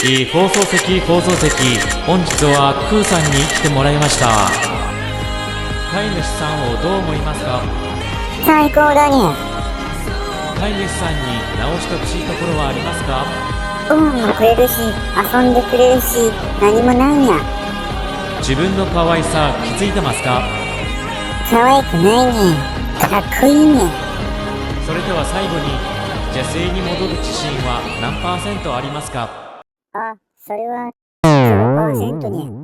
放送席、本日はクーさんに来てもらいました。飼い主さんをどう思いますか？最高だね。飼い主さんに直してほしいところはありますか？ご飯もくれるし、遊んでくれるし、何もないんや。自分の可愛さ気づいてますか？可愛くないね。かっこいいね。それでは最後に、女性に戻る自信は何%ありますか？あ、それは0%ね。